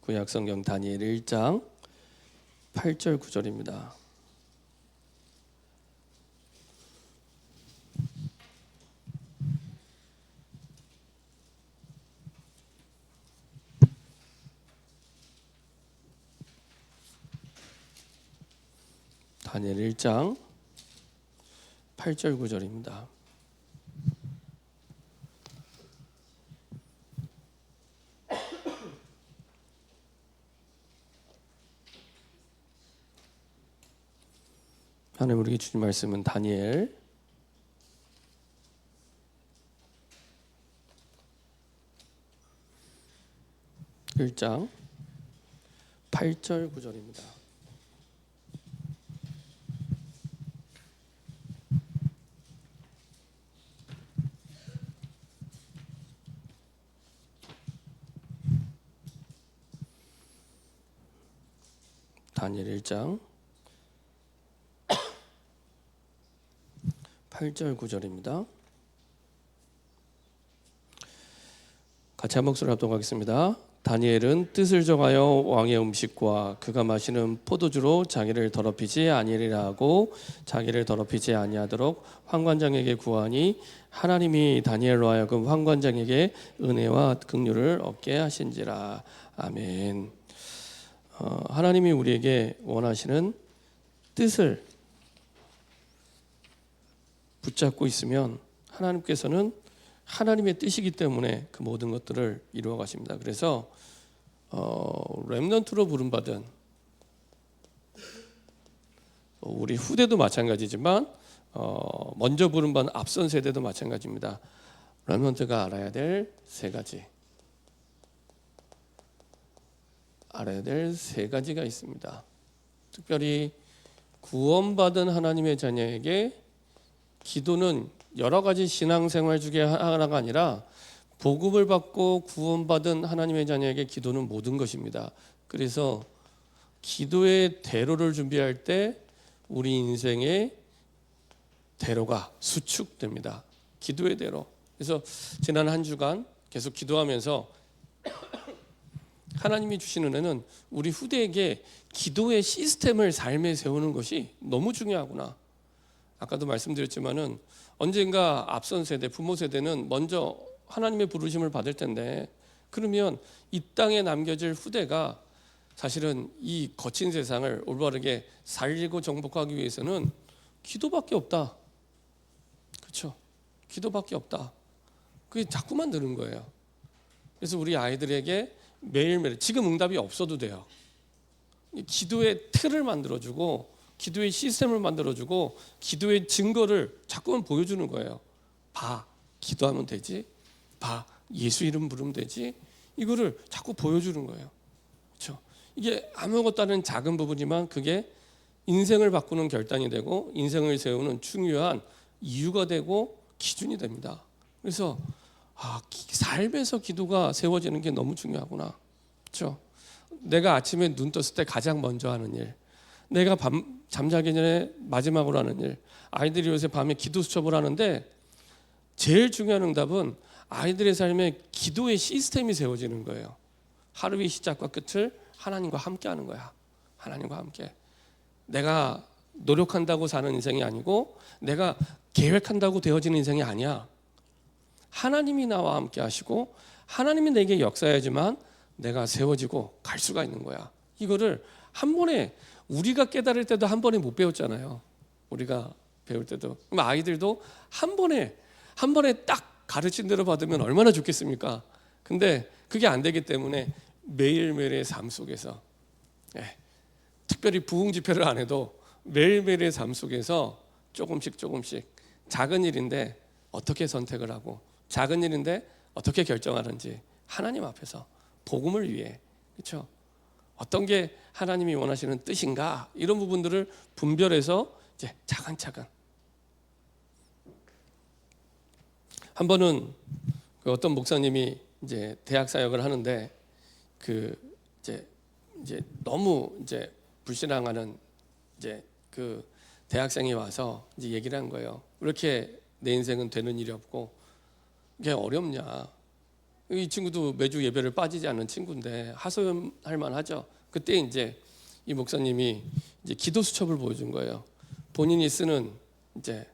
구약성경 다니엘 1장 8절 9절입니다. 다니엘 1장 8절 9절입니다. 하나님 우리에게 주신 말씀은 다니엘 1장 8절 9절입니다. 다니엘 1장 8절 9절입니다. 같이 한 목소리로 합독하겠습니다. 다니엘은 뜻을 정하여 왕의 음식과 그가 마시는 포도주로 자기를 더럽히지 아니하리라 하고 자기를 더럽히지 아니하도록 환관장에게 구하니 하나님이 다니엘로 하여금 환관장에게 은혜와 긍휼을 얻게 하신지라. 아멘. 하나님이 우리에게 원하시는 뜻을 붙잡고 있으면 하나님께서는 하나님의 뜻이기 때문에 그 모든 것들을 이루어 가십니다. 그래서 렘넌트로 부름받은 우리 후대도 마찬가지지만 먼저 부름받은 앞선 세대도 마찬가지입니다. 렘넌트가 알아야 될 세 가지가 있습니다. 특별히 구원받은 하나님의 자녀에게 기도는 여러 가지 신앙생활 중에 하나가 아니라 복음을 받고 구원받은 하나님의 자녀에게 기도는 모든 것입니다. 그래서 기도의 대로를 준비할 때 우리 인생의 대로가 수축됩니다. 기도의 대로. 그래서 지난 한 주간 계속 기도하면서 하나님이 주시는 은혜는 우리 후대에게 기도의 시스템을 삶에 세우는 것이 너무 중요하구나. 아까도 말씀드렸지만은 언젠가 앞선 세대, 부모 세대는 먼저 하나님의 부르심을 받을 텐데 그러면 이 땅에 남겨질 후대가 사실은 이 거친 세상을 올바르게 살리고 정복하기 위해서는 기도밖에 없다. 그렇죠? 기도밖에 없다. 그게 자꾸만 드는 거예요. 그래서 우리 아이들에게 매일매일 지금 응답이 없어도 돼요. 기도의 틀을 만들어주고 기도의 시스템을 만들어주고 기도의 증거를 자꾸만 보여주는 거예요. 봐, 기도하면 되지. 봐, 예수 이름 부르면 되지. 이거를 자꾸 보여주는 거예요. 그렇죠? 이게 아무것도 아닌 작은 부분이지만 그게 인생을 바꾸는 결단이 되고 인생을 세우는 중요한 이유가 되고 기준이 됩니다. 그래서 삶에서 기도가 세워지는 게 너무 중요하구나. 그렇죠? 내가 아침에 눈 떴을 때 가장 먼저 하는 일, 내가 잠자기 전에 마지막으로 하는 일. 아이들이 요새 밤에 기도 수첩을 하는데 제일 중요한 응답은 아이들의 삶에 기도의 시스템이 세워지는 거예요. 하루의 시작과 끝을 하나님과 함께 하는 거야. 하나님과 함께. 내가 노력한다고 사는 인생이 아니고 내가 계획한다고 되어지는 인생이 아니야. 하나님이 나와 함께 하시고 하나님이 내게 역사해야지만 내가 세워지고 갈 수가 있는 거야. 이거를 한 번에 우리가 깨달을 때도 한 번에 못 배웠잖아요. 우리가 배울 때도. 그럼 아이들도 한 번에 딱 가르친 대로 받으면 얼마나 좋겠습니까? 근데 그게 안 되기 때문에 매일매일의 삶 속에서 특별히 부흥 집회를 안 해도 매일매일의 삶 속에서 조금씩 작은 일인데 어떻게 선택을 하고 작은 일인데 어떻게 결정하는지 하나님 앞에서 복음을 위해 그렇죠? 어떤 게 하나님이 원하시는 뜻인가 이런 부분들을 분별해서 이제 차근차근. 한 번은 어떤 목사님이 이제 대학 사역을 하는데 이제 너무 이제 불신앙하는 이제 그 대학생이 와서 이제 얘기를 한 거예요. 왜 이렇게 내 인생은 되는 일이 없고 이게 어렵냐? 이 친구도 매주 예배를 빠지지 않는 친구인데 하소연할 만하죠. 그때 이제 이 목사님이 이제 기도 수첩을 보여준 거예요. 본인이 쓰는 이제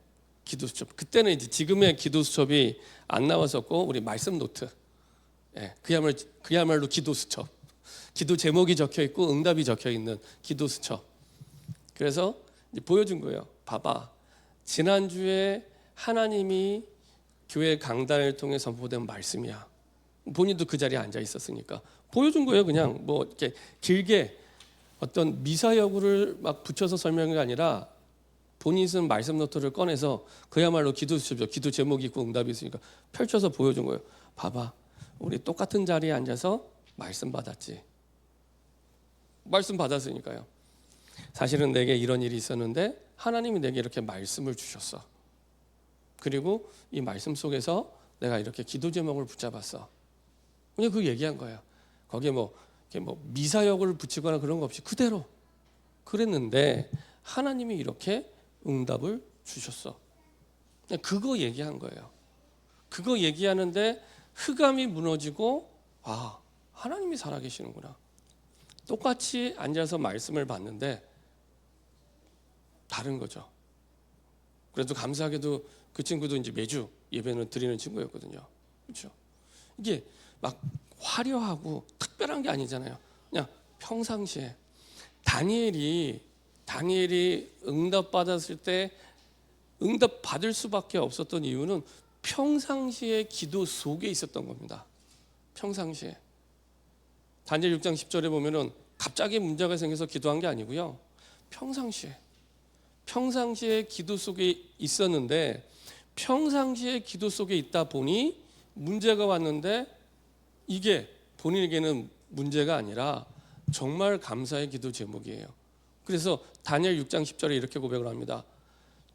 기도 수첩. 그때는 이제 지금의 기도 수첩이 안 나왔었고 우리 말씀 노트. 예, 그야말로 기도 수첩. 기도 제목이 적혀 있고 응답이 적혀 있는 기도 수첩. 그래서 이제 보여준 거예요. 봐봐. 지난주에 하나님이 교회 강단을 통해 선포된 말씀이야. 본인도 그 자리에 앉아 있었으니까 보여준 거예요. 그냥 뭐 이렇게 길게 어떤 미사여구를 막 붙여서 설명한 게 아니라 본인이 쓴 말씀 노트를 꺼내서 그야말로 기도 수첩이죠. 기도 제목이 있고 응답이 있으니까 펼쳐서 보여준 거예요. 봐봐. 우리 똑같은 자리에 앉아서 말씀 받았지. 말씀 받았으니까요. 사실은 내게 이런 일이 있었는데 하나님이 내게 이렇게 말씀을 주셨어. 그리고 이 말씀 속에서 내가 이렇게 기도 제목을 붙잡았어. 그냥 그 얘기한 거예요. 거기에 뭐 미사역을 붙이거나 그런 거 없이 그대로 그랬는데 하나님이 이렇게 응답을 주셨어. 그냥 그거 얘기한 거예요. 그거 얘기하는데 흑암이 무너지고 아, 하나님이 살아계시는구나. 똑같이 앉아서 말씀을 받는데 다른 거죠. 그래도 감사하게도 그 친구도 이제 매주 예배는 드리는 친구였거든요. 그렇죠? 이게 막 화려하고 특별한 게 아니잖아요. 그냥 평상시에 다니엘이 응답 받았을 때 응답 받을 수밖에 없었던 이유는 평상시에 기도 속에 있었던 겁니다. 평상시에. 다니엘 6장 10절에 보면은 갑자기 문제가 생겨서 기도한 게 아니고요. 평상시에 기도 속에 있었는데 평상시에 기도 속에 있다 보니 문제가 왔는데 이게 본인에게는 문제가 아니라 정말 감사의 기도 제목이에요. 그래서 다니엘 6장 10절에 이렇게 고백을 합니다.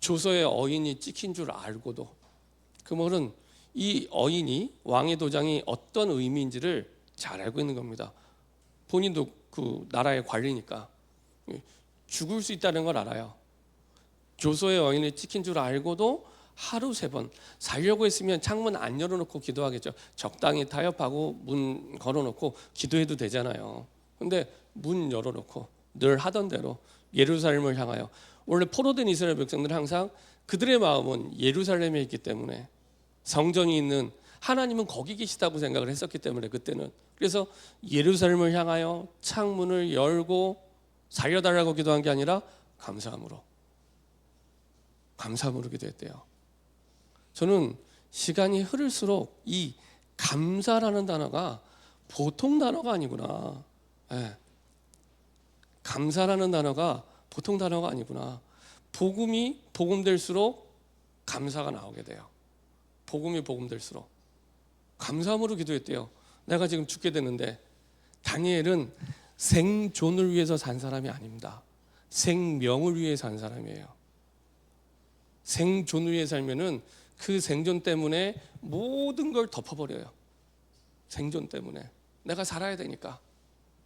조서의 어인이 찍힌 줄 알고도. 그 말은 이 어인이 왕의 도장이 어떤 의미인지를 잘 알고 있는 겁니다. 본인도 그 나라의 관리니까 죽을 수 있다는 걸 알아요. 조서의 어인이 찍힌 줄 알고도 하루 3번 살려고 했으면 창문 안 열어놓고 기도하겠죠. 적당히 타협하고 문 걸어놓고 기도해도 되잖아요. 근데 문 열어놓고 늘 하던 대로 예루살렘을 향하여. 원래 포로된 이스라엘 백성들은 항상 그들의 마음은 예루살렘에 있기 때문에 성전이 있는 하나님은 거기 계시다고 생각을 했었기 때문에 그때는. 그래서 예루살렘을 향하여 창문을 열고 살려달라고 기도한 게 아니라 감사함으로 기도했대요. 저는 시간이 흐를수록 이 감사라는 단어가 보통 단어가 아니구나. 네. 감사라는 단어가 보통 단어가 아니구나. 복음이 복음될수록 감사가 나오게 돼요. 복음이 복음될수록 감사함으로 기도했대요. 내가 지금 죽게 되는데 다니엘은 생존을 위해서 산 사람이 아닙니다. 생명을 위해 산 사람이에요. 생존을 위해 살면은 그 생존 때문에 모든 걸 덮어버려요. 생존 때문에 내가 살아야 되니까.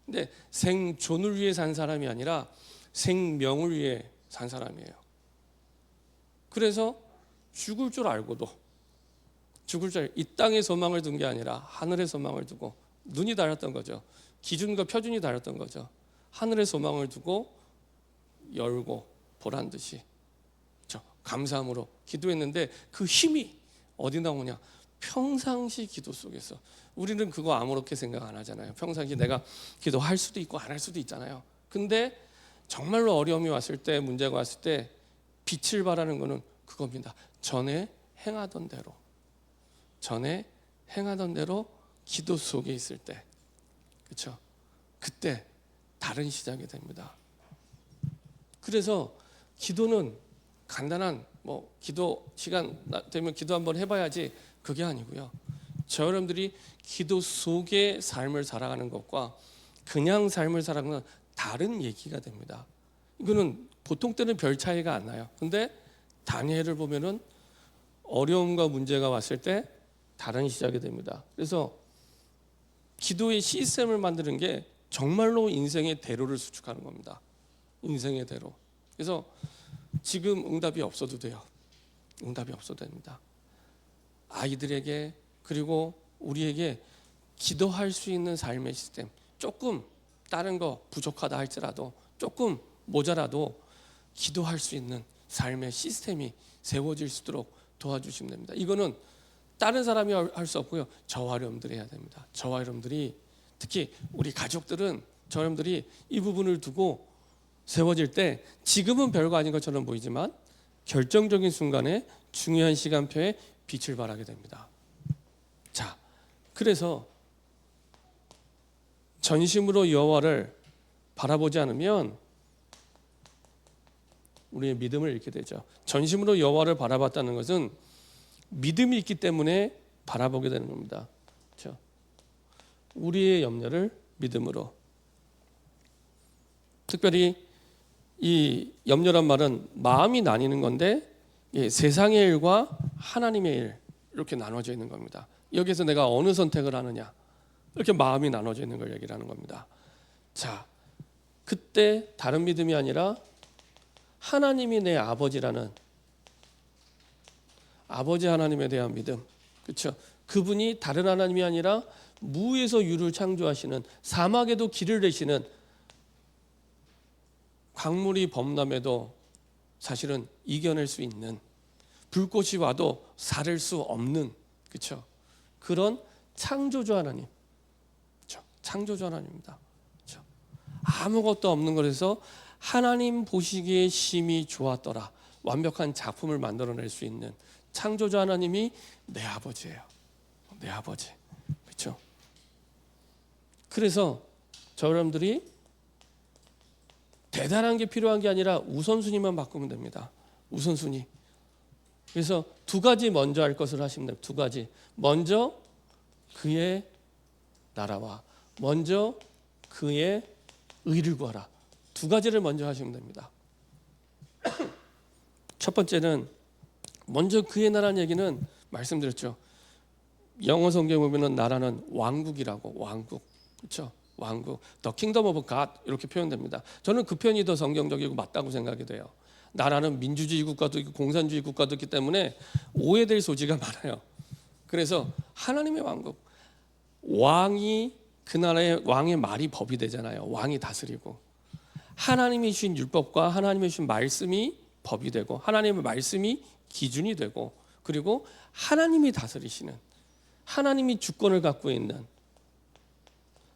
근데 생존을 위해 산 사람이 아니라 생명을 위해 산 사람이에요. 그래서 죽을 줄 알고도 이 땅에 소망을 둔 게 아니라 하늘에 소망을 두고 눈이 달렸던 거죠. 기준과 표준이 달렸던 거죠. 하늘에 소망을 두고 열고 보란 듯이 감사함으로 기도했는데 그 힘이 어디 나오냐? 평상시 기도 속에서. 우리는 그거 아무렇게 생각 안 하잖아요. 평상시 내가 기도할 수도 있고 안 할 수도 있잖아요. 근데 정말로 어려움이 왔을 때, 문제가 왔을 때 빛을 발하는 거는 그겁니다. 전에 행하던 대로 기도 속에 있을 때, 그렇죠? 그때 다른 시작이 됩니다. 그래서 기도는 간단한 기도 시간 되면 기도 한번 해봐야지 그게 아니고요. 저 여러분들이 기도 속의 삶을 살아가는 것과 그냥 삶을 살아가는 건 다른 얘기가 됩니다. 이거는 보통 때는 별 차이가 안 나요. 근데 다니엘을 보면은 어려움과 문제가 왔을 때 다른 시작이 됩니다. 그래서 기도의 시스템을 만드는 게 정말로 인생의 대로를 수축하는 겁니다. 인생의 대로. 그래서 지금 응답이 없어도 돼요. 응답이 없어도 됩니다. 아이들에게 그리고 우리에게 기도할 수 있는 삶의 시스템, 조금 다른 거 부족하다 할지라도, 조금 모자라도 기도할 수 있는 삶의 시스템이 세워질 수 있도록 도와주시면 됩니다. 이거는 다른 사람이 할 수 없고요, 저와 여러분들이 해야 됩니다. 저와 여러분들이, 특히 우리 가족들은 저와 여러분들이 이 부분을 두고 세워질 때, 지금은 별거 아닌 것처럼 보이지만 결정적인 순간에 중요한 시간표에 빛을 발하게 됩니다. 자, 그래서 전심으로 여호와를 바라보지 않으면 우리의 믿음을 잃게 되죠. 전심으로 여호와를 바라봤다는 것은 믿음이 있기 때문에 바라보게 되는 겁니다. 그렇죠? 우리의 염려를 믿음으로. 특별히 이 염려란 말은 마음이 나뉘는 건데, 세상의 일과 하나님의 일, 이렇게 나눠져 있는 겁니다. 여기서 내가 어느 선택을 하느냐, 이렇게 마음이 나눠져 있는 걸 얘기를 하는 겁니다. 자, 그때 다른 믿음이 아니라 하나님이 내 아버지라는, 아버지 하나님에 대한 믿음, 그렇죠? 그분이 다른 하나님이 아니라 무에서 유를 창조하시는, 사막에도 길을 내시는, 광물이 범람해도 사실은 이겨낼 수 있는, 불꽃이 와도 사를 수 없는, 그렇죠? 그런 창조주 하나님, 그렇죠? 창조주 하나님입니다. 그렇죠? 아무것도 없는 것에서 하나님 보시기에 심히 좋았더라, 완벽한 작품을 만들어낼 수 있는 창조주 하나님이 내 아버지예요. 내 아버지, 그렇죠? 그래서 저 여러분들이 대단한 게 필요한 게 아니라 우선순위만 바꾸면 됩니다. 우선순위. 그래서 두 가지 먼저 할 것을 하시면 됩니다. 두 가지. 먼저 그의 나라와 먼저 그의 의를 구하라. 두 가지를 먼저 하시면 됩니다. 첫 번째는 먼저 그의 나라는 얘기는 말씀드렸죠. 영어 성경에 보면은 나라는 왕국이라고, 왕국, 그렇죠? 왕국, The Kingdom of God 이렇게 표현됩니다. 저는 그 표현이 더 성경적이고 맞다고 생각이 돼요. 나라는 민주주의 국가도 있고 공산주의 국가도 있기 때문에 오해될 소지가 많아요. 그래서 하나님의 왕국, 왕이, 그 나라의 왕의 말이 법이 되잖아요. 왕이 다스리고, 하나님이 주신 율법과 하나님이 주신 말씀이 법이 되고, 하나님의 말씀이 기준이 되고, 그리고 하나님이 다스리시는, 하나님이 주권을 갖고 있는,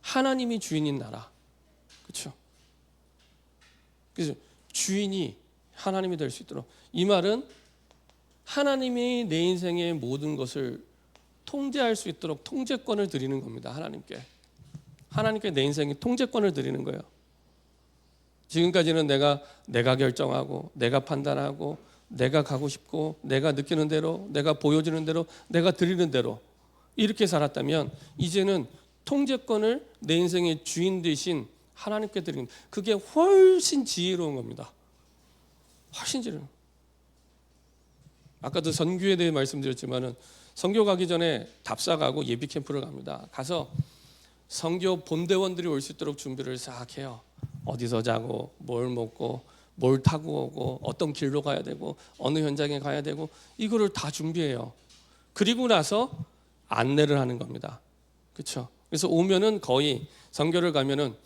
하나님이 주인인 나라, 그렇죠? 그래서 주인이 하나님이 될 수 있도록, 이 말은 하나님이 내 인생의 모든 것을 통제할 수 있도록 통제권을 드리는 겁니다. 하나님께 내 인생의 통제권을 드리는 거예요. 지금까지는 내가 결정하고, 내가 판단하고, 내가 가고 싶고, 내가 느끼는 대로, 내가 보여지는 대로, 내가 드리는 대로 이렇게 살았다면, 이제는 통제권을 내 인생의 주인 되신 하나님께 드리는, 그게 훨씬 지혜로운 겁니다. 훨씬 지혜로운. 아까도 선교에 대해 말씀드렸지만은, 선교 가기 전에 답사 가고 예비 캠프를 갑니다. 가서 선교 본대원들이 올 수 있도록 준비를 싹 해요. 어디서 자고, 뭘 먹고, 뭘 타고 오고, 어떤 길로 가야 되고, 어느 현장에 가야 되고, 이거를 다 준비해요. 그리고 나서 안내를 하는 겁니다. 그렇죠? 그래서 오면은 거의 선교를 가면은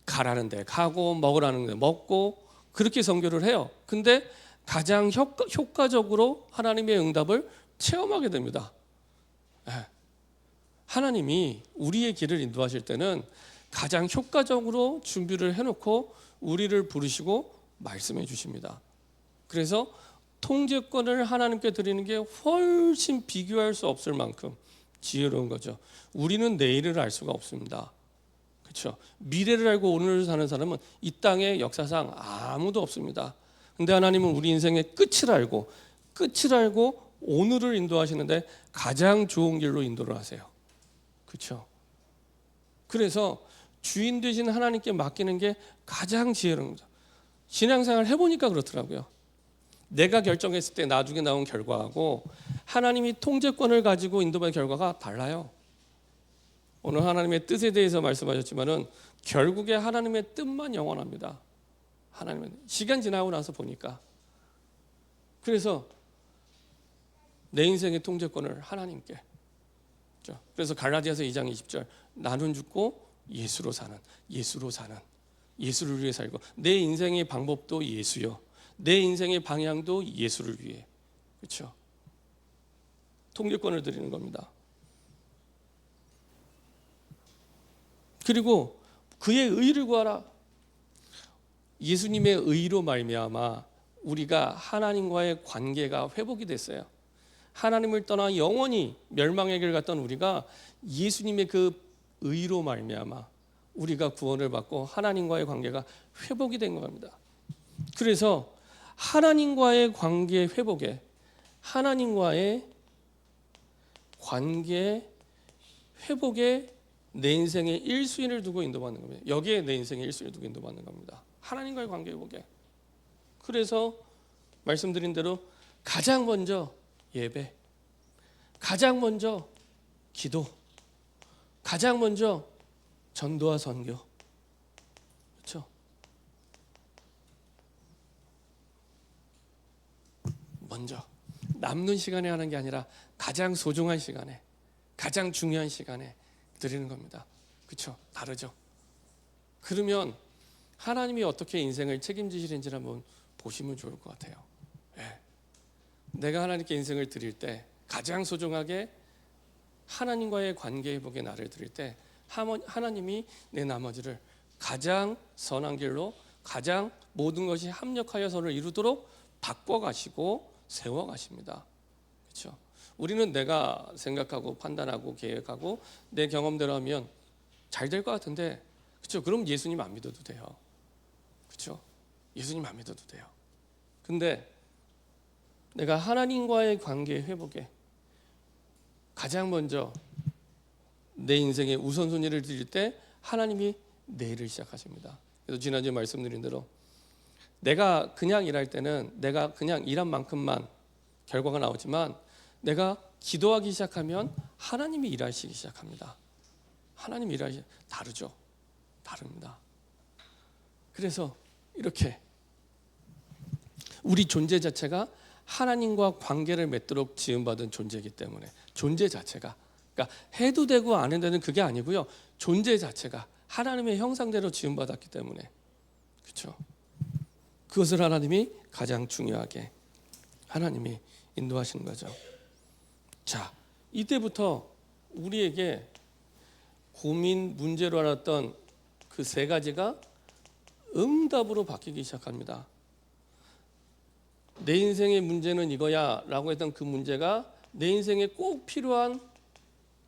가라는 데 가고, 먹으라는 데 먹고, 그렇게 선교를 해요. 근데 가장 효과적으로 하나님의 응답을 체험하게 됩니다. 하나님이 우리의 길을 인도하실 때는 가장 효과적으로 준비를 해놓고 우리를 부르시고 말씀해 주십니다. 그래서 통제권을 하나님께 드리는 게 훨씬 비교할 수 없을 만큼 지혜로운 거죠. 우리는 내일을 알 수가 없습니다. 그렇죠? 미래를 알고 오늘을 사는 사람은 이 땅의 역사상 아무도 없습니다. 근데 하나님은 우리 인생의 끝을 알고 오늘을 인도하시는데 가장 좋은 길로 인도를 하세요. 그렇죠? 그래서 주인 되신 하나님께 맡기는 게 가장 지혜로운 거죠. 신앙생활 해보니까 그렇더라고요. 내가 결정했을 때 나중에 나온 결과하고 하나님이 통제권을 가지고 인도받은 결과가 달라요. 오늘 하나님의 뜻에 대해서 말씀하셨지만은 결국에 하나님의 뜻만 영원합니다. 하나님은 시간 지나고 나서 보니까. 그래서 내 인생의 통제권을 하나님께, 그렇죠? 그래서 갈라디아서 2장 20절 나는 죽고 예수로 사는, 예수로 사는, 예수를 위해 살고 내 인생의 방법도 예수요, 내 인생의 방향도 예수를 위해. 그렇죠? 통일권을 드리는 겁니다. 그리고 그의 의를 구하라. 예수님의 의로 말미암아 우리가 하나님과의 관계가 회복이 됐어요. 하나님을 떠나 영원히 멸망의 길 갔던 우리가 예수님의 그 의로 말미암아 우리가 구원을 받고 하나님과의 관계가 회복이 된 겁니다. 그래서 하나님과의 관계 회복에, 하나님과의 관계 회복에 내 인생의 1순위를 두고 인도받는 겁니다. 여기에 내 인생의 1순위를 두고 인도받는 겁니다. 하나님과의 관계 회복에. 그래서 말씀드린 대로 가장 먼저 예배, 가장 먼저 기도, 가장 먼저 전도와 선교. 그렇죠? 먼저 남는 시간에 하는 게 아니라 가장 소중한 시간에, 가장 중요한 시간에 드리는 겁니다. 그렇죠? 다르죠? 그러면 하나님이 어떻게 인생을 책임지시는지를 한번 보시면 좋을 것 같아요. 네. 내가 하나님께 인생을 드릴 때 가장 소중하게 하나님과의 관계 회복에 나를 드릴 때 하나님이 내 나머지를 가장 선한 길로, 가장 모든 것이 합력하여 서로 이루도록 바꿔가시고 세워가십니다. 그렇죠? 우리는 내가 생각하고 판단하고 계획하고 내 경험대로 하면 잘 될 것 같은데, 그렇죠? 그럼 예수님 안 믿어도 돼요. 그렇죠? 예수님 안 믿어도 돼요. 근데 내가 하나님과의 관계 회복에 가장 먼저 내 인생의 우선순위를 드릴 때 하나님이 내 일을 시작하십니다. 그래서 지난주에 말씀드린 대로 내가 그냥 일할 때는 내가 그냥 일한 만큼만 결과가 나오지만 내가 기도하기 시작하면 하나님이 일하시기 시작합니다. 하나님이 일하시 다르죠. 다릅니다. 그래서 이렇게 우리 존재 자체가 하나님과 관계를 맺도록 지음받은 존재이기 때문에 존재 자체가, 그러니까 해도 되고 안 해도 되는 그게 아니고요. 존재 자체가 하나님의 형상대로 지음받았기 때문에, 그렇죠? 그것을 하나님이 가장 중요하게 하나님이 인도하시는 거죠. 자, 이때부터 우리에게 고민, 문제로 알았던 그 세 가지가 응답으로 바뀌기 시작합니다. 내 인생의 문제는 이거야 라고 했던 그 문제가 내 인생에 꼭 필요한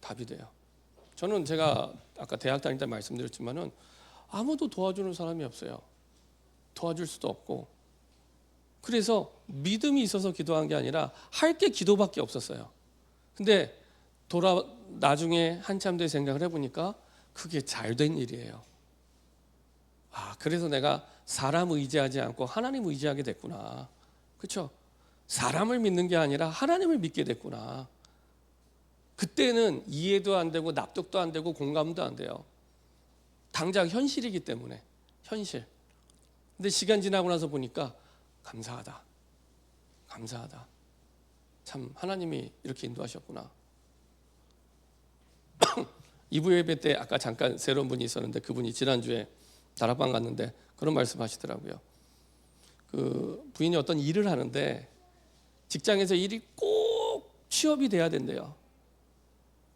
답이 돼요. 저는 제가 아까 대학 다닐 때 말씀드렸지만은 아무도 도와주는 사람이 없어요. 도와줄 수도 없고. 그래서 믿음이 있어서 기도한 게 아니라 할 게 기도밖에 없었어요. 근데 나중에 한참 뒤에 생각을 해보니까 그게 잘 된 일이에요. 아, 그래서 내가 사람 의지하지 않고 하나님 의지하게 됐구나. 그렇죠? 사람을 믿는 게 아니라 하나님을 믿게 됐구나. 그때는 이해도 안 되고 납득도 안 되고 공감도 안 돼요. 당장 현실이기 때문에. 현실. 근데 시간 지나고 나서 보니까 감사하다. 감사하다. 참 하나님이 이렇게 인도하셨구나. 2부 예배 때 아까 잠깐 새로운 분이 있었는데 그분이 지난주에 다락방 갔는데 그런 말씀 하시더라고요. 그 부인이 어떤 일을 하는데 직장에서 일이 꼭 취업이 돼야 된대요.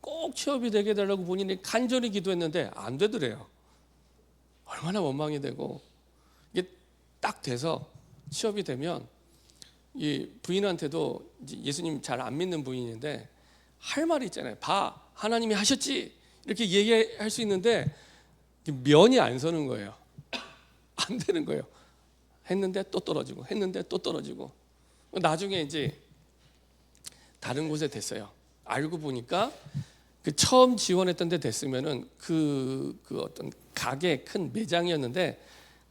꼭 취업이 되게 되려고 본인이 간절히 기도했는데 안 되더래요. 얼마나 원망이 되고, 이게 딱 돼서 취업이 되면 이 부인한테도 이제 예수님 잘 안 믿는 부인인데 할 말이 있잖아요. 봐, 하나님이 하셨지 이렇게 얘기할 수 있는데 면이 안 서는 거예요. 안 되는 거예요. 했는데 또 떨어지고 했는데 또 떨어지고. 나중에 이제 다른 곳에 됐어요. 알고 보니까 그 처음 지원했던 데 됐으면은 그 어떤 가게 큰 매장이었는데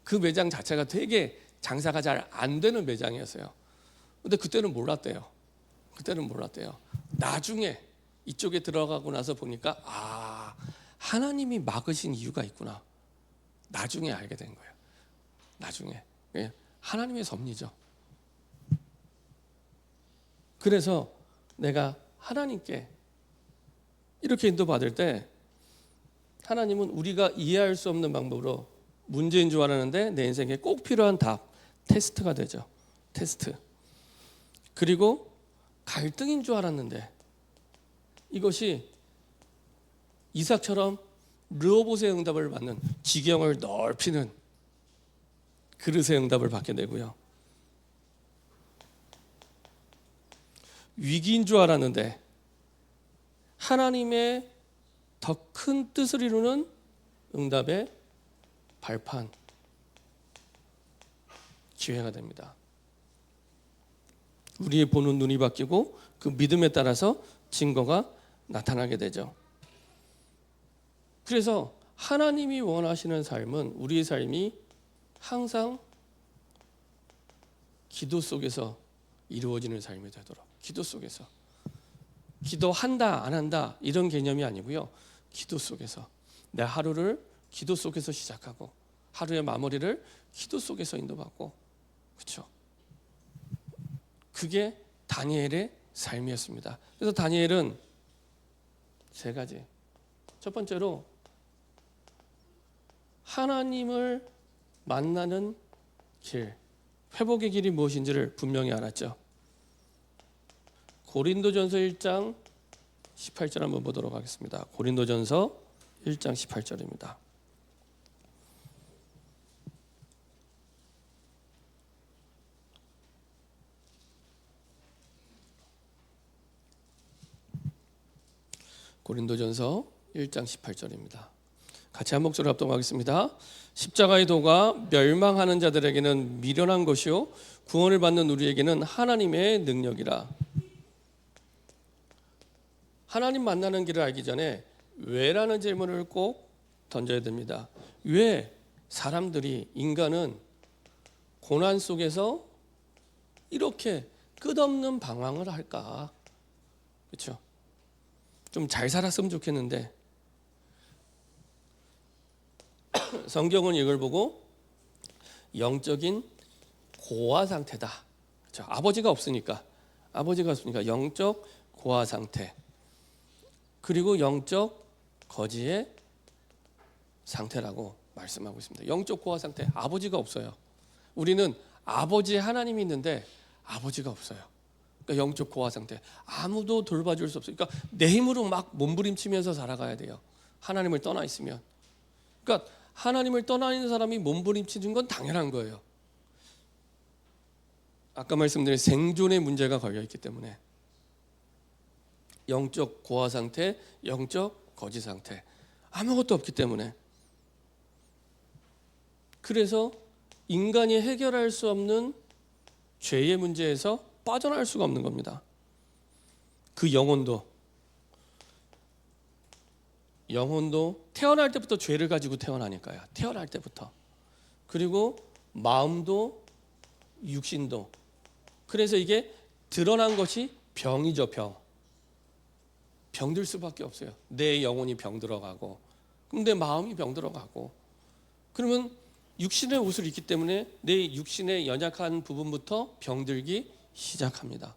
그 매장 자체가 되게 장사가 잘 안 되는 매장이었어요. 근데 그때는 몰랐대요. 그때는 몰랐대요. 나중에 이쪽에 들어가고 나서 보니까 아, 하나님이 막으신 이유가 있구나. 나중에 알게 된 거예요. 나중에. 하나님의 섭리죠. 그래서 내가 하나님께 이렇게 인도받을 때 하나님은 우리가 이해할 수 없는 방법으로 문제인 줄 알았는데 내 인생에 꼭 필요한 답, 테스트가 되죠. 테스트. 그리고 갈등인 줄 알았는데 이것이 이삭처럼 르호봇의 응답을 받는, 지경을 넓히는 그릇의 응답을 받게 되고요. 위기인 줄 알았는데 하나님의 더 큰 뜻을 이루는 응답의 발판, 기회가 됩니다. 우리의 보는 눈이 바뀌고 그 믿음에 따라서 증거가 나타나게 되죠. 그래서 하나님이 원하시는 삶은 우리의 삶이 항상 기도 속에서 이루어지는 삶이 되도록, 기도 속에서, 기도한다 안 한다 이런 개념이 아니고요, 기도 속에서 내 하루를 기도 속에서 시작하고 하루의 마무리를 기도 속에서 인도받고, 그렇죠? 그게 다니엘의 삶이었습니다. 그래서 다니엘은 세 가지. 첫 번째로 하나님을 만나는 길, 회복의 길이 무엇인지를 분명히 알았죠. 고린도전서 1장 18절 한번 보도록 하겠습니다. 고린도전서 1장 18절입니다. 고린도전서 1장 18절입니다. 같이 한 목소리로 합동하겠습니다. 십자가의 도가 멸망하는 자들에게는 미련한 것이요 구원을 받는 우리에게는 하나님의 능력이라. 하나님 만나는 길을 알기 전에 왜라는 질문을 꼭 던져야 됩니다. 왜 사람들이, 인간은 고난 속에서 이렇게 끝없는 방황을 할까? 그렇죠? 좀 잘 살았으면 좋겠는데 성경은 이걸 보고 영적인 고아 상태다. 그렇죠? 아버지가 없으니까 영적 고아 상태, 그리고 영적 거지의 상태라고 말씀하고 있습니다. 영적 고아 상태, 아버지가 없어요. 우리는 아버지 하나님이 있는데 아버지가 없어요. 그러니까 영적 고아 상태, 아무도 돌봐줄 수 없어요. 그러니까 내 힘으로 막 몸부림치면서 살아가야 돼요. 하나님을 떠나 있으면. 그러니까 하나님을 떠나 있는 사람이 몸부림치는 건 당연한 거예요. 아까 말씀드린 생존의 문제가 걸려 있기 때문에. 영적 고아 상태, 영적 거지 상태, 아무것도 없기 때문에. 그래서 인간이 해결할 수 없는 죄의 문제에서 빠져나갈 수가 없는 겁니다. 그 영혼도 태어날 때부터 죄를 가지고 태어나니까요. 태어날 때부터. 그리고 마음도 육신도. 그래서 이게 드러난 것이 병이죠. 병들 수밖에 없어요. 내 영혼이 병들어가고, 그럼 내 마음이 병들어가고, 그러면 육신의 옷을 입기 때문에 내 육신의 연약한 부분부터 병들기 시작합니다.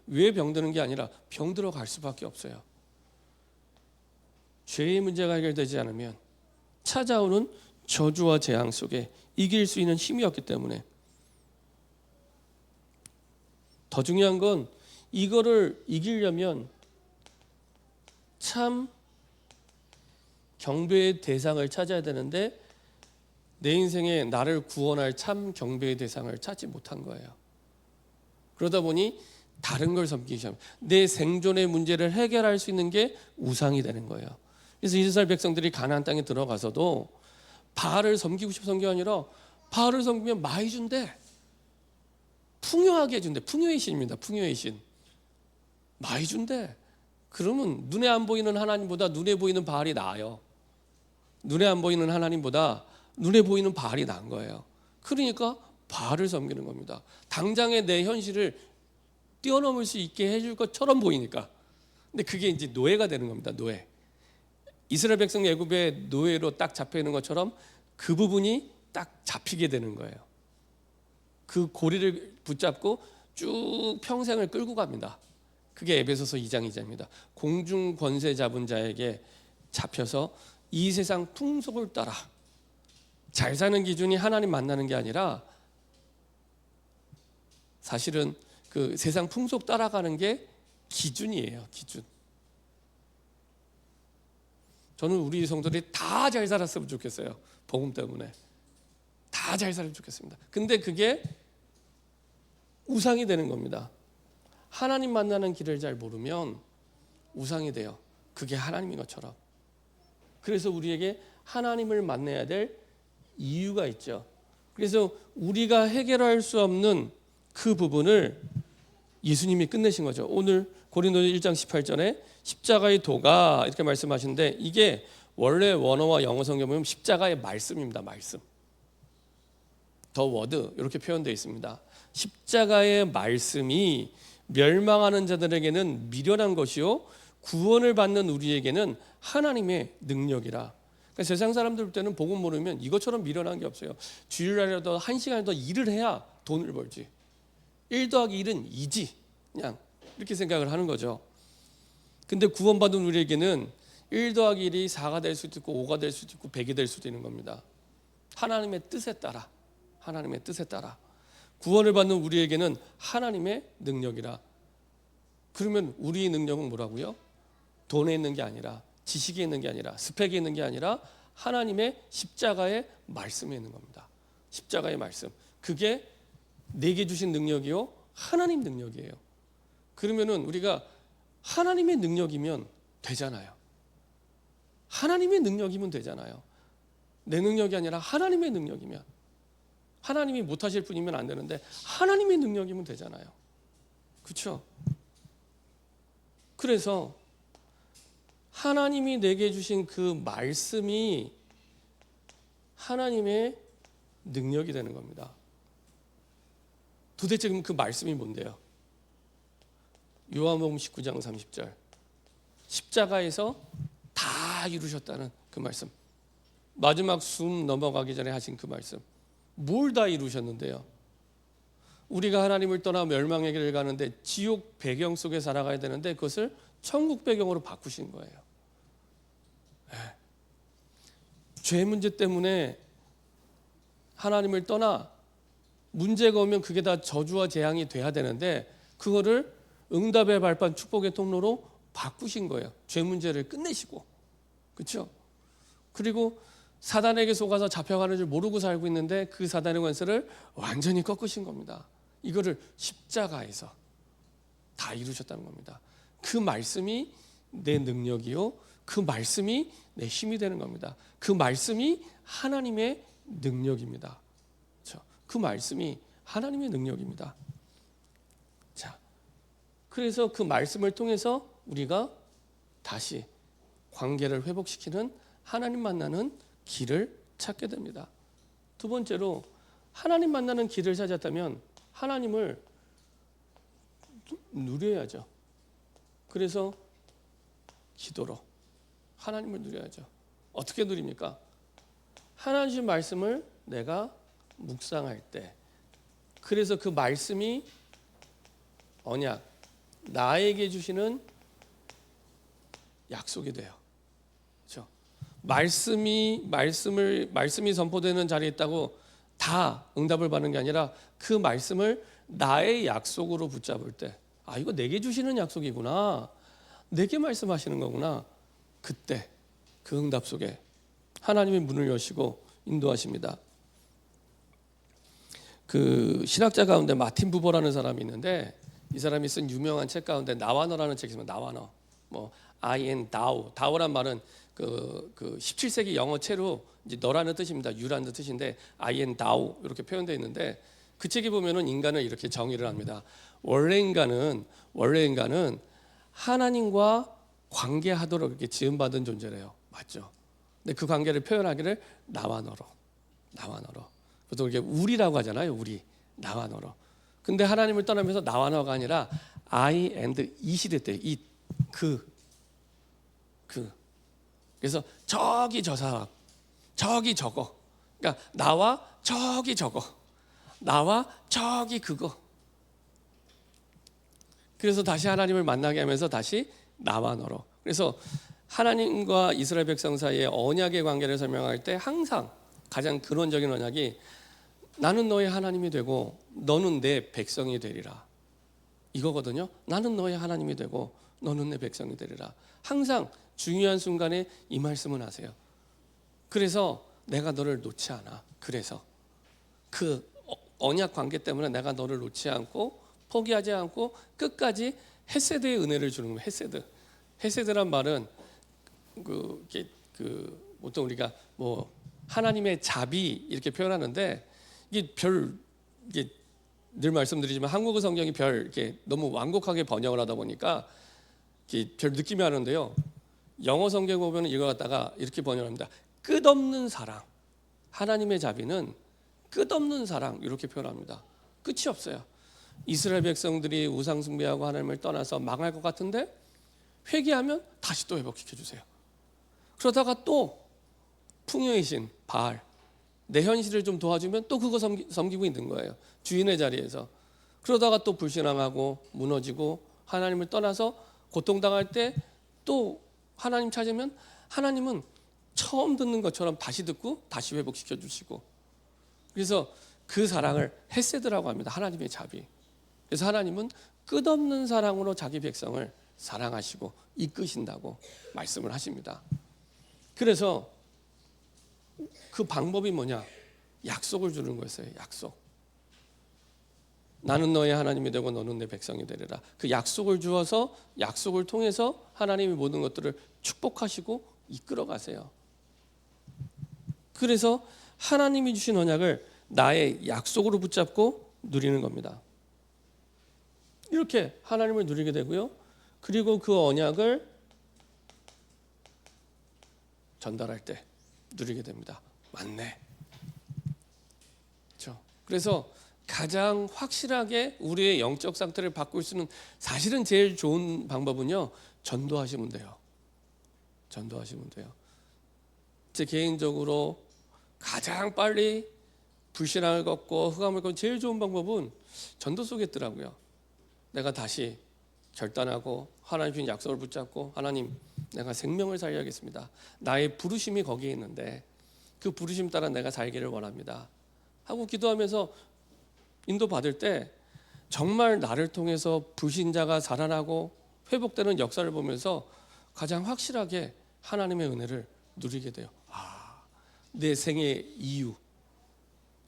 왜 병드는 게 아니라 병들어갈 수밖에 없어요. 죄의 문제가 해결되지 않으면 찾아오는 저주와 재앙 속에 이길 수 있는 힘이 없기 때문에. 더 중요한 건 이거를 이기려면 참 경배의 대상을 찾아야 되는데 내 인생에 나를 구원할 참 경배의 대상을 찾지 못한 거예요. 그러다 보니 다른 걸 섬기기 시작합니다. 내 생존의 문제를 해결할 수 있는 게 우상이 되는 거예요. 그래서 이스라엘 백성들이 가나안 땅에 들어가서도 바알을 섬기고 싶은 게 아니라 바알을 섬기면 많이 준대. 풍요하게 준대. 풍요의 신입니다. 풍요의 신. 많이 준대. 그러면 눈에 안 보이는 하나님보다 눈에 보이는 바알이 나아요. 눈에 안 보이는 하나님보다 눈에 보이는 바알이 나은 거예요. 그러니까 바알을 섬기는 겁니다. 당장의 내 현실을 뛰어넘을 수 있게 해줄 것처럼 보이니까. 근데 그게 이제 노예가 되는 겁니다. 노예. 이스라엘 백성 애굽의 노예로 딱 잡혀 있는 것처럼 그 부분이 딱 잡히게 되는 거예요. 그 고리를 붙잡고 쭉 평생을 끌고 갑니다. 그게 에베소서 2장 2절입니다. 공중 권세 잡은 자에게 잡혀서 이 세상 풍속을 따라. 잘 사는 기준이 하나님 만나는 게 아니라 사실은 그 세상 풍속 따라가는 게 기준이에요. 기준. 저는 우리 성도들이 다 잘 살았으면 좋겠어요. 복음 때문에 다 잘 살았으면 좋겠습니다. 근데 그게 우상이 되는 겁니다. 하나님 만나는 길을 잘 모르면 우상이 돼요. 그게 하나님인 것처럼. 그래서 우리에게 하나님을 만나야 될 이유가 있죠. 그래서 우리가 해결할 수 없는 그 부분을 예수님이 끝내신 거죠. 오늘 고린도서 1장 18절에 십자가의 도가 이렇게 말씀하시는데 이게 원래 원어와 영어 성경 보면 십자가의 말씀입니다. 말씀. 더 워드 이렇게 표현되어 있습니다. 십자가의 말씀이 멸망하는 자들에게는 미련한 것이요 구원을 받는 우리에게는 하나님의 능력이라. 그러니까 세상 사람들 볼 때는 복음 모르면 이것처럼 미련한 게 없어요. 주일날이라도 1시간 더 일을 해야 돈을 벌지. 1 더하기 1은 2지. 그냥 이렇게 생각을 하는 거죠. 근데 구원받은 우리에게는 1 더하기 1이 4가 될 수도 있고 5가 될 수도 있고 100이 될 수도 있는 겁니다. 하나님의 뜻에 따라. 하나님의 뜻에 따라. 구원을 받는 우리에게는 하나님의 능력이라. 그러면 우리의 능력은 뭐라고요? 돈에 있는 게 아니라 지식에 있는 게 아니라 스펙에 있는 게 아니라 하나님의 십자가의 말씀에 있는 겁니다. 십자가의 말씀. 그게 내게 주신 능력이요 하나님 능력이에요. 그러면은 우리가 하나님의 능력이면 되잖아요. 하나님의 능력이면 되잖아요. 내 능력이 아니라 하나님의 능력이면, 하나님이 못하실 분이면 안 되는데 하나님의 능력이면 되잖아요. 그렇죠? 그래서 하나님이 내게 주신 그 말씀이 하나님의 능력이 되는 겁니다. 도대체 그럼 그 말씀이 뭔데요? 요한복음 19장 30절. 십자가에서 다 이루셨다는 그 말씀. 마지막 숨 넘어가기 전에 하신 그 말씀. 뭘 다 이루셨는데요? 우리가 하나님을 떠나 멸망의 길을 가는데 지옥 배경 속에 살아가야 되는데 그것을 천국 배경으로 바꾸신 거예요. 네. 죄 문제 때문에 하나님을 떠나 문제가 오면 그게 다 저주와 재앙이 돼야 되는데 그거를 응답의 발판 축복의 통로로 바꾸신 거예요. 죄 문제를 끝내시고. 그렇죠? 그리고 사단에게 속아서 잡혀가는 줄 모르고 살고 있는데 그 사단의 권세를 완전히 꺾으신 겁니다. 이거를 십자가에서 다 이루셨다는 겁니다. 그 말씀이 내 능력이요, 그 말씀이 내 힘이 되는 겁니다. 그 말씀이 하나님의 능력입니다. 그렇죠? 그 말씀이 하나님의 능력입니다. 자, 그래서 그 말씀을 통해서 우리가 다시 관계를 회복시키는 하나님 만나는 길을 찾게 됩니다. 두 번째로 하나님 만나는 길을 찾았다면 하나님을 누려야죠. 그래서 기도로 하나님을 누려야죠. 어떻게 누립니까? 하나님 주신 말씀을 내가 묵상할 때, 그래서 그 말씀이 언약, 나에게 주시는 약속이 돼요. 그렇죠? 말씀이 선포되는 자리에 있다고 다 응답을 받는 게 아니라 그 말씀을 나의 약속으로 붙잡을 때, 아, 이거 내게 주시는 약속이구나, 내게 말씀하시는 거구나. 그때 그 응답 속에 하나님이 문을 여시고 인도하십니다. 그 신학자 가운데 마틴 부버라는 사람이 있는데 이 사람이 쓴 유명한 책 가운데 나와 너라는 책이 있습니다. 나와 너. 뭐 I and thou. thou란 말은 그 17세기 영어 채로 이제 너라는 뜻입니다. you라는 뜻인데 I and thou 이렇게 표현되어 있는데 그 책에 보면은 인간을 이렇게 정의를 합니다. 원래 인간은 하나님과 관계하도록 이렇게 지음받은 존재래요. 맞죠? 근데 그 관계를 표현하기를 나와 너로. 보통 이렇게 우리라고 하잖아요. 우리. 나와 너로. 근데 하나님을 떠나면서 나와 너가 아니라 I and it이 됐대요. it. 그. 그래서 저기 저 사람, 저기 저거. 그러니까 나와 저기 저거. 나와 저기 그거. 그래서 다시 하나님을 만나게 하면서 다시 나와 너로. 그래서 하나님과 이스라엘 백성 사이의 언약의 관계를 설명할 때 항상 가장 근원적인 언약이 나는 너의 하나님이 되고 너는 내 백성이 되리라, 이거거든요. 나는 너의 하나님이 되고 너는 내 백성이 되리라. 항상 중요한 순간에 이 말씀은 하세요. 그래서 내가 너를 놓지 않아. 그래서 그 언약 관계 때문에 내가 너를 놓지 않고 포기하지 않고 끝까지 헤세드의 은혜를 주는 거예요. 헤세드란 말은 보통 우리가 뭐 하나님의 자비 이렇게 표현하는데, 이게 늘 말씀드리지만 한국어 성경이 이렇게 너무 완곡하게 번역을 하다 보니까 별 느낌이 하는데요. 영어 성경 보면 이거 갖다가 이렇게 번역합니다. 끝없는 사랑. 하나님의 자비는 끝없는 사랑, 이렇게 표현합니다. 끝이 없어요. 이스라엘 백성들이 우상 숭배하고 하나님을 떠나서 망할 것 같은데 회개하면 다시 또 회복시켜 주세요. 그러다가 또 풍요의 신 바알, 내 현실을 좀 도와주면 또 그거 섬기고 있는 거예요. 주인의 자리에서. 그러다가 또 불신앙하고 무너지고 하나님을 떠나서 고통당할 때 또 하나님 찾으면 하나님은 처음 듣는 것처럼 다시 듣고 다시 회복시켜 주시고, 그래서 그 사랑을 헤세드라고 합니다. 하나님의 자비. 그래서 하나님은 끝없는 사랑으로 자기 백성을 사랑하시고 이끄신다고 말씀을 하십니다. 그래서 그 방법이 뭐냐? 약속을 주는 거였어요. 약속. 나는 너의 하나님이 되고 너는 내 백성이 되리라. 그 약속을 주어서 약속을 통해서 하나님이 모든 것들을 축복하시고 이끌어 가세요. 그래서 하나님이 주신 언약을 나의 약속으로 붙잡고 누리는 겁니다. 이렇게 하나님을 누리게 되고요. 그리고 그 언약을 전달할 때 누리게 됩니다. 맞네. 그렇죠? 그래서 가장 확실하게 우리의 영적 상태를 바꿀 수 있는, 사실은 제일 좋은 방법은요, 전도하시면 돼요. 전도하시면 돼요. 제 개인적으로 가장 빨리 불신앙을 걷고 흑암을 걷고 제일 좋은 방법은 전도 속에 있더라고요. 내가 다시 결단하고 하나님 주신 약속을 붙잡고, 하나님 내가 생명을 살려야겠습니다. 나의 부르심이 거기에 있는데 그 부르심 따라 내가 살기를 원합니다 하고 기도하면서 인도받을 때 정말 나를 통해서 불신자가 살아나고 회복되는 역사를 보면서 가장 확실하게 하나님의 은혜를 누리게 돼요. 내 생의 이유,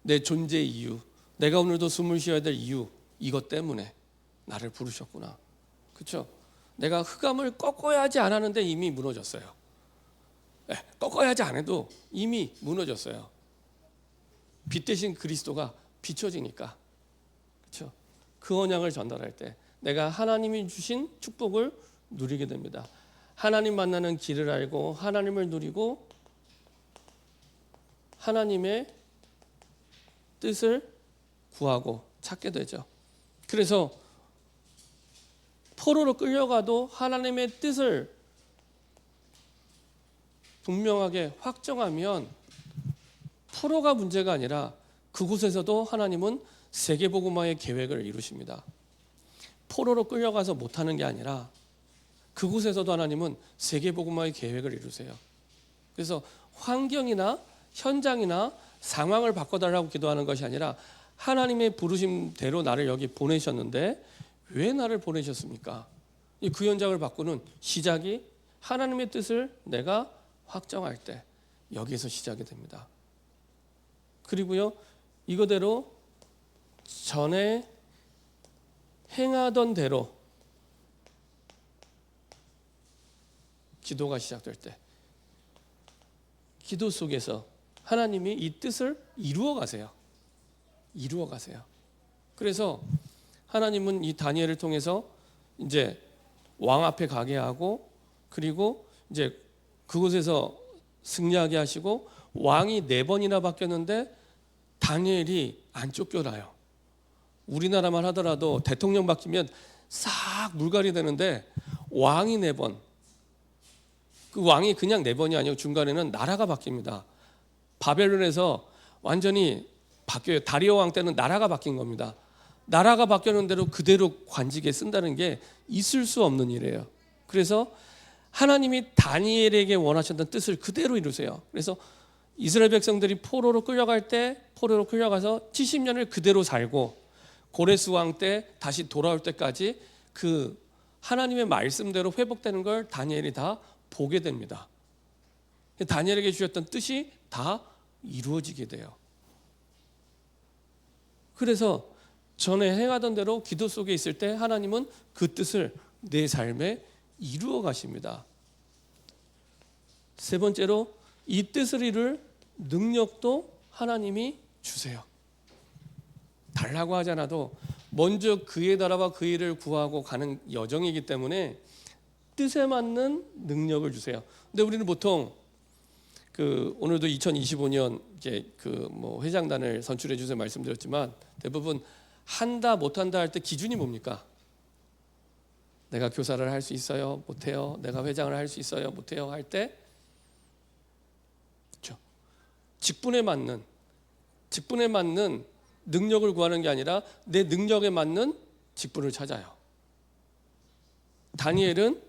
내 존재의 이유, 내가 오늘도 숨을 쉬어야 될 이유, 이것 때문에 나를 부르셨구나. 그렇죠? 내가 흑암을 꺾어야 하지 않았는데 이미 무너졌어요. 꺾어야 하지 않아도 이미 무너졌어요. 빛 대신 그리스도가 비춰지니까. 그렇죠? 그 언약을 전달할 때 내가 하나님이 주신 축복을 누리게 됩니다. 하나님 만나는 길을 알고 하나님을 누리고 하나님의 뜻을 구하고 찾게 되죠. 그래서 포로로 끌려가도 하나님의 뜻을 분명하게 확정하면 포로가 문제가 아니라 그곳에서도 하나님은 세계복음화의 계획을 이루십니다. 포로로 끌려가서 못하는 게 아니라 그곳에서도 하나님은 세계복음화의 계획을 이루세요. 그래서 환경이나 현장이나 상황을 바꿔달라고 기도하는 것이 아니라 하나님의 부르심대로 나를 여기 보내셨는데 왜 나를 보내셨습니까? 그 현장을 바꾸는 시작이 하나님의 뜻을 내가 확정할 때 여기에서 시작이 됩니다. 그리고요, 이거대로 전에 행하던 대로 기도가 시작될 때 기도 속에서 하나님이 이 뜻을 이루어 가세요. 이루어 가세요. 그래서 하나님은 이 다니엘을 통해서 이제 왕 앞에 가게 하고, 그리고 이제 그곳에서 승리하게 하시고, 왕이 4번이나 바뀌었는데 다니엘이 안 쫓겨나요. 우리나라만 하더라도 대통령 바뀌면 싹 물갈이 되는데 왕이 4번, 그 왕이 그냥 4번이 아니고 중간에는 나라가 바뀝니다. 바벨론에서 완전히 바뀌어요. 다리오 왕 때는 나라가 바뀐 겁니다. 나라가 바뀌는 대로 그대로 관직에 쓴다는 게 있을 수 없는 일이에요. 그래서 하나님이 다니엘에게 원하셨던 뜻을 그대로 이루세요. 그래서 이스라엘 백성들이 포로로 끌려갈 때 포로로 끌려가서 70년을 그대로 살고 고레스 왕 때 다시 돌아올 때까지 그 하나님의 말씀대로 회복되는 걸 다니엘이 다 보게 됩니다. 다니엘에게 주셨던 뜻이 다 이루어지게 돼요. 그래서 전에 행하던 대로 기도 속에 있을 때 하나님은 그 뜻을 내 삶에 이루어 가십니다. 세 번째로 이 뜻을 이룰 능력도 하나님이 주세요. 달라고 하지 않아도 먼저 그의 나라와 그 일을 구하고 가는 여정이기 때문에 뜻에 맞는 능력을 주세요. 근데 우리는 보통 오늘도 2025년 이제 회장단을 선출해 주세요 말씀드렸지만 대부분 한다 못한다 할 때 기준이 뭡니까? 내가 교사를 할 수 있어요? 못해요? 내가 회장을 할 수 있어요? 못해요? 할 때 그렇죠. 직분에 맞는 능력을 구하는 게 아니라 내 능력에 맞는 직분을 찾아요. 다니엘은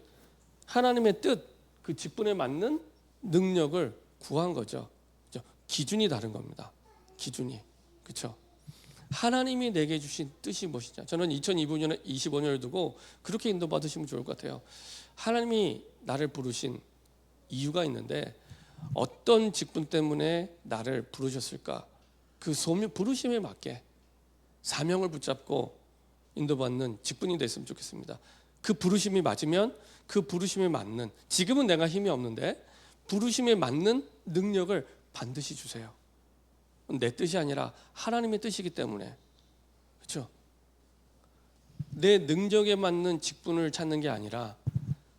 하나님의 뜻, 그 직분에 맞는 능력을 구한 거죠. 그렇죠? 기준이 다른 겁니다. 기준이. 그렇죠? 하나님이 내게 주신 뜻이 무엇이냐? 저는 2025년을 두고 그렇게 인도받으시면 좋을 것 같아요. 하나님이 나를 부르신 이유가 있는데 어떤 직분 때문에 나를 부르셨을까? 그 부르심에 맞게 사명을 붙잡고 인도받는 직분이 됐으면 좋겠습니다. 그 부르심이 맞으면 그 부르심에 맞는, 지금은 내가 힘이 없는데 부르심에 맞는 능력을 반드시 주세요. 내 뜻이 아니라 하나님의 뜻이기 때문에. 그렇죠? 내 능력에 맞는 직분을 찾는 게 아니라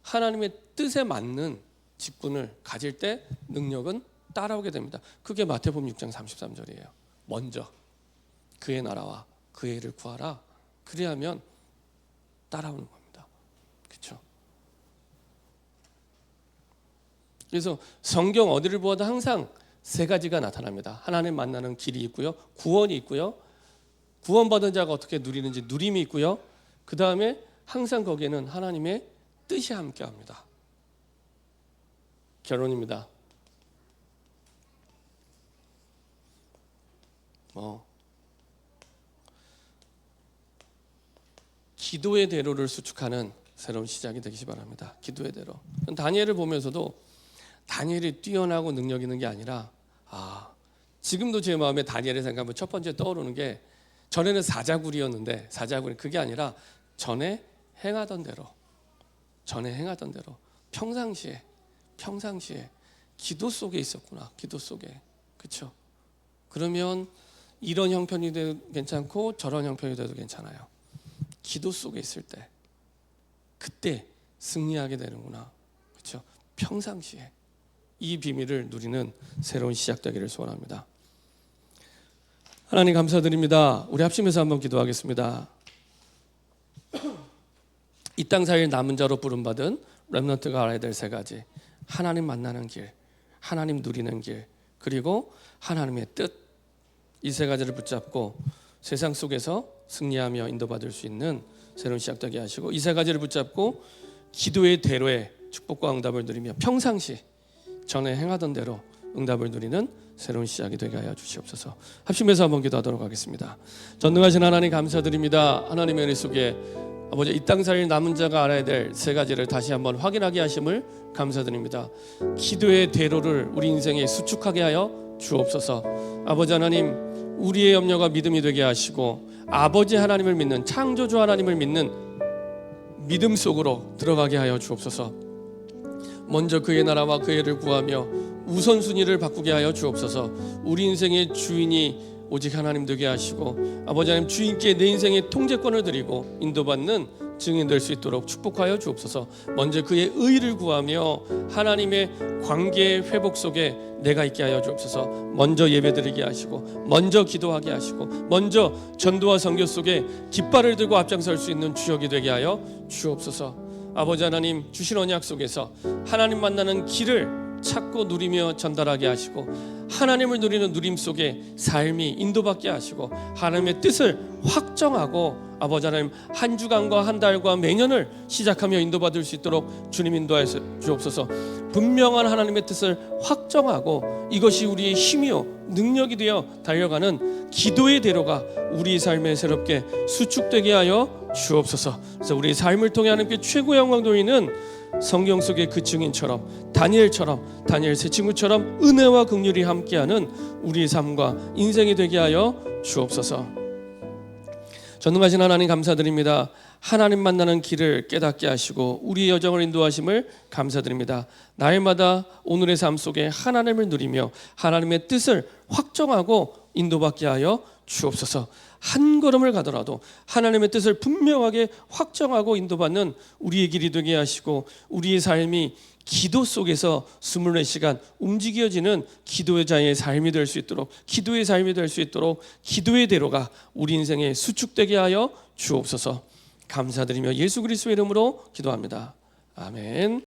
하나님의 뜻에 맞는 직분을 가질 때 능력은 따라오게 됩니다. 그게 마태복음 6장 33절이에요. 먼저 그의 나라와 그의 일을 구하라. 그래야면 따라오는 겁니다. 그렇죠? 그래서 성경 어디를 보아도 항상 세 가지가 나타납니다. 하나님 만나는 길이 있고요, 구원이 있고요, 구원받은 자가 어떻게 누리는지 누림이 있고요, 그 다음에 항상 거기에는 하나님의 뜻이 함께합니다. 결론입니다. 기도의 대로를 수축하는 새로운 시작이 되기 바랍니다. 기도의 대로. 다니엘을 보면서도 다니엘이 뛰어나고 능력 있는 게 아니라 지금도 제 마음에 다니엘을 생각하면 첫 번째 떠오르는 게 전에는 사자굴이었는데 사자굴이 그게 아니라 전에 행하던 대로 평상시에 기도 속에 있었구나. 기도 속에. 그렇죠? 그러면 이런 형편이 돼도 괜찮고 저런 형편이 돼도 괜찮아요. 기도 속에 있을 때 그때 승리하게 되는구나. 그렇죠? 평상시에 이 비밀을 누리는 새로운 시작되기를 소원합니다. 하나님 감사드립니다. 우리 합심해서 한번 기도하겠습니다. 이 땅 살 남은 자로 부름받은 렘넌트가 알아야 될 세 가지. 하나님 만나는 길, 하나님 누리는 길, 그리고 하나님의 뜻. 이 세 가지를 붙잡고 세상 속에서 승리하며 인도받을 수 있는 새로운 시작되게 하시고, 이 세 가지를 붙잡고 기도의 대로에 축복과 응답을 누리며 평상시 전에 행하던 대로 응답을 누리는 새로운 시작이 되게 하여 주시옵소서. 합심해서 한번 기도하도록 하겠습니다. 전능하신 하나님 감사드립니다. 하나님의 은혜 속에 아버지 이 땅 살 남은 자가 알아야 될 세 가지를 다시 한번 확인하게 하심을 감사드립니다. 기도의 대로를 우리 인생에 수축하게 하여 주옵소서. 아버지 하나님, 우리의 염려가 믿음이 되게 하시고 아버지 하나님을 믿는, 창조주 하나님을 믿는 믿음 속으로 들어가게 하여 주옵소서. 먼저 그의 나라와 그의 일을 구하며 우선순위를 바꾸게 하여 주옵소서. 우리 인생의 주인이 오직 하나님 되게 하시고 아버지 하나님, 주인께 내 인생의 통제권을 드리고 인도받는 증인 될 수 있도록 축복하여 주옵소서. 먼저 그의 의를 구하며 하나님의 관계의 회복 속에 내가 있게 하여 주옵소서. 먼저 예배드리게 하시고 먼저 기도하게 하시고 먼저 전도와 선교 속에 깃발을 들고 앞장설 수 있는 주역이 되게 하여 주옵소서. 아버지 하나님, 주신 언약 속에서 하나님 만나는 길을 찾고 누리며 전달하게 하시고 하나님을 누리는 누림 속에 삶이 인도받게 하시고 하나님의 뜻을 확정하고 아버지 하나님 한 주간과 한 달과 매년을 시작하며 인도받을 수 있도록 주님 인도하여 주옵소서. 분명한 하나님의 뜻을 확정하고 이것이 우리의 힘이요 능력이 되어 달려가는 기도의 대로가 우리 삶에 새롭게 수축되게 하여 주옵소서. 그래서 우리 삶을 통해 하나님께 최고의 영광 돌리는 성경 속의 그 증인처럼 다니엘처럼 다니엘 세 친구처럼 은혜와 긍휼이 함께하는 우리의 삶과 인생이 되게 하여 주옵소서. 전능하신 하나님 감사드립니다. 하나님 만나는 길을 깨닫게 하시고 우리의 여정을 인도하심을 감사드립니다. 날마다 오늘의 삶 속에 하나님을 누리며 하나님의 뜻을 확정하고 인도받게 하여 주옵소서. 한 걸음을 가더라도 하나님의 뜻을 분명하게 확정하고 인도받는 우리의 길이 되게 하시고 우리의 삶이 기도 속에서 24시간 움직여지는 기도의 자의 삶이 될 수 있도록 기도의 삶이 될 수 있도록 기도의 대로가 우리 인생에 수축되게 하여 주옵소서. 감사드리며 예수 그리스도의 이름으로 기도합니다. 아멘.